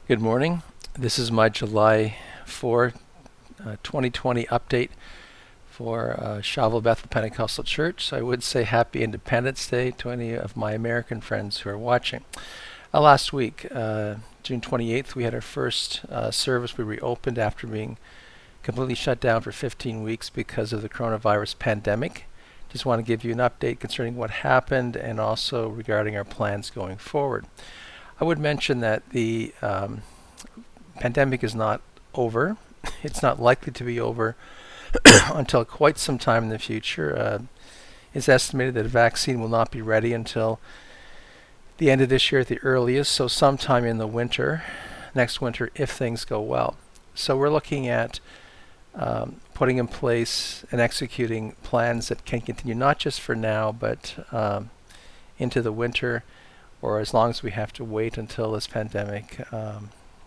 Good morning. This is my July 4, 2020 update for Shawville, Bethel Pentecostal Church. So I would say Happy Independence Day to any of my American friends who are watching. Last week, June 28th, we had our first service. We reopened after being completely shut down for 15 weeks because of the coronavirus pandemic. Just want to give you an update concerning what happened and also regarding our plans going forward. I would mention that the pandemic is not over. It's not likely to be over until quite some time in the future. It's estimated that a vaccine will not be ready until the end of this year at the earliest, so sometime in the winter, next winter, if things go well. So we're looking at putting in place and executing plans that can continue not just for now, but into the winter, or as long as we have to wait until this pandemic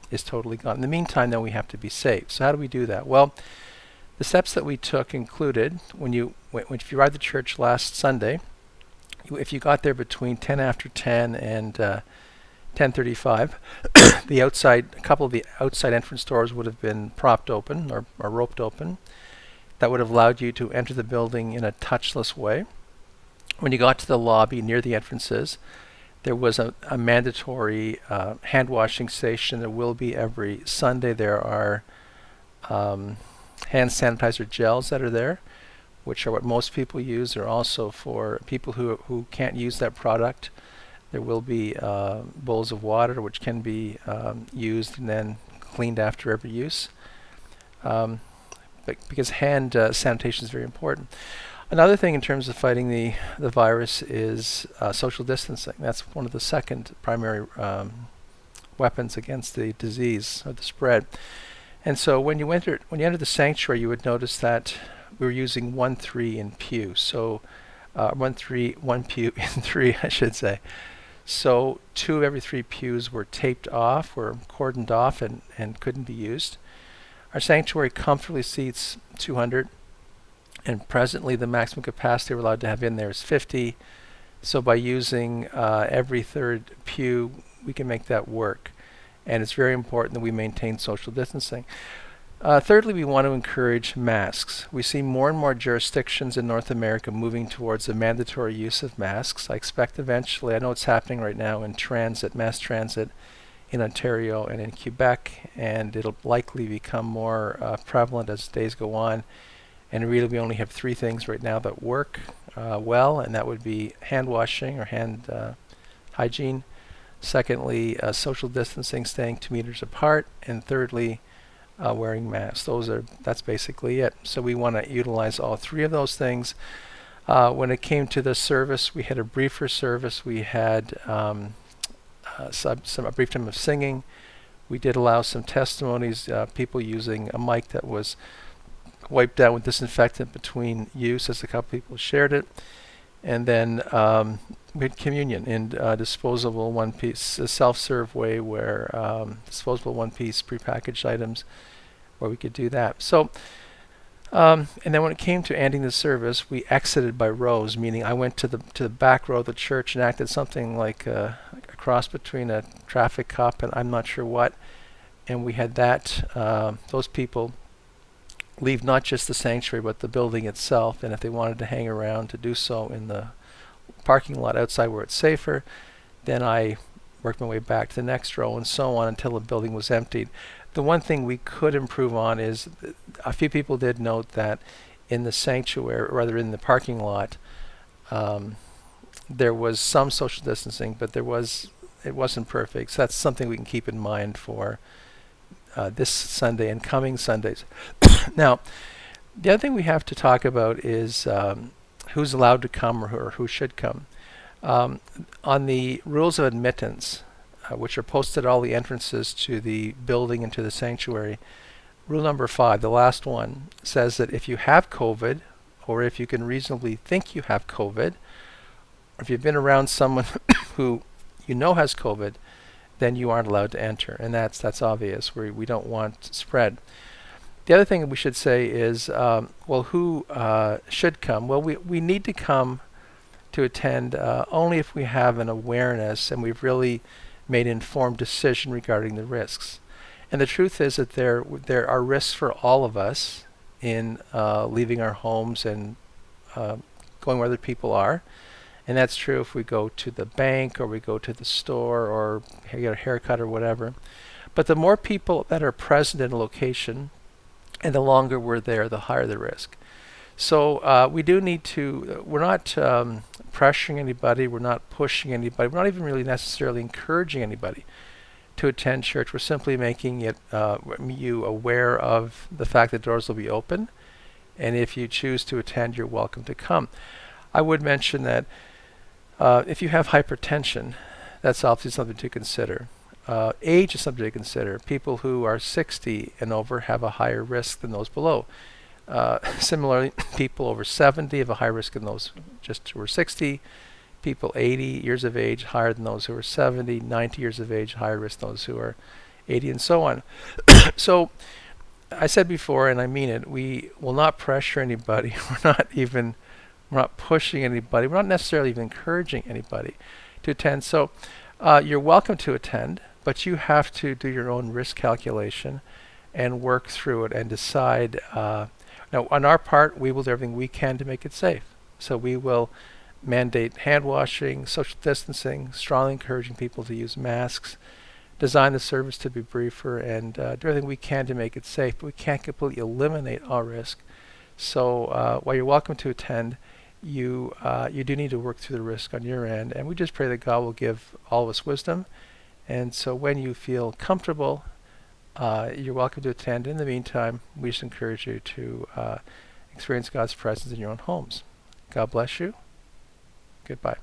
is totally gone. In the meantime, then we have to be safe. So how do we do that? Well, the steps that we took included if you arrived at church last Sunday, if you got there between 10 after 10 and 10:35, a couple of the outside entrance doors would have been propped open or roped open. That would have allowed you to enter the building in a touchless way. When you got to the lobby near the entrances, there was a mandatory hand washing station. There will be every Sunday. There are hand sanitizer gels that are there, which are what most people use. They're also for people who can't use that product. There will be bowls of water which can be used and then cleaned after every use, because hand sanitation is very important. Another thing in terms of fighting the virus is social distancing. That's one of the second primary weapons against the disease or the spread. And so when you enter the sanctuary, you would notice that we were using 1-3 in pew. So 1 pew in 3, I should say. So 2 of every 3 pews were taped off, were cordoned off, and couldn't be used. Our sanctuary comfortably seats 200. And presently, the maximum capacity we're allowed to have in there is 50. So by using every third pew, we can make that work. And it's very important that we maintain social distancing. Thirdly, we want to encourage masks. We see more and more jurisdictions in North America moving towards the mandatory use of masks. I expect eventually, I know it's happening right now in mass transit in Ontario and in Quebec, and it'll likely become more prevalent as days go on. And really, we only have 3 things right now that work well, and that would be hand washing or hand hygiene. Secondly, social distancing, staying 2 meters apart. And thirdly, wearing masks. That's basically it. So we want to utilize all 3 of those things. When it came to the service, we had a briefer service. We had a brief time of singing. We did allow some testimonies, people using a mic that was wiped down with disinfectant between use, as a couple people shared it. And then we had communion in disposable one-piece, a self-serve way where disposable one-piece prepackaged items where we could do that. So, and then when it came to ending the service, we exited by rows, meaning I went to the back row of the church and acted something like a cross between a traffic cop and I'm not sure what. And we had those people leave not just the sanctuary but the building itself, and if they wanted to hang around to do so in the parking lot outside where it's safer, then I worked my way back to the next row and so on until the building was emptied. The one thing we could improve on is a few people did note that in the sanctuary, or rather in the parking lot, there was some social distancing, but it wasn't perfect. So that's something we can keep in mind for this Sunday and coming Sundays. Now, the other thing we have to talk about is who's allowed to come or who should come. On the rules of admittance, which are posted at all the entrances to the building and to the sanctuary, rule number 5, the last one, says that if you have COVID, or if you can reasonably think you have COVID, or if you've been around someone who you know has COVID, then you aren't allowed to enter. And that's obvious. We don't want spread. The other thing we should say is, who should come? Well, we need to come to attend only if we have an awareness and we've really made an informed decision regarding the risks. And the truth is that there are risks for all of us in leaving our homes and going where other people are. And that's true if we go to the bank or we go to the store or get a haircut or whatever. But the more people that are present in a location and the longer we're there, the higher the risk. So we do need to, we're not pressuring anybody, we're not pushing anybody, we're not even really necessarily encouraging anybody to attend church. We're simply making it you aware of the fact that doors will be open, and if you choose to attend, you're welcome to come. I would mention that if you have hypertension, that's obviously something to consider. Age is something to consider. People who are 60 and over have a higher risk than those below. Similarly, people over 70 have a higher risk than those just who are 60. People 80 years of age higher than those who are 70. 90 years of age higher risk than those who are 80, and so on. So I said before, and I mean it, we will not pressure anybody. We're not pushing anybody. We're not necessarily even encouraging anybody to attend. So you're welcome to attend, but you have to do your own risk calculation and work through it and decide. Now, on our part, we will do everything we can to make it safe. So we will mandate hand washing, social distancing, strongly encouraging people to use masks, design the service to be briefer, and do everything we can to make it safe. But we can't completely eliminate all risk. So while you're welcome to attend, you do need to work through the risk on your end. And we just pray that God will give all of us wisdom. And so when you feel comfortable, you're welcome to attend. In the meantime, we just encourage you to experience God's presence in your own homes. God bless you. Goodbye.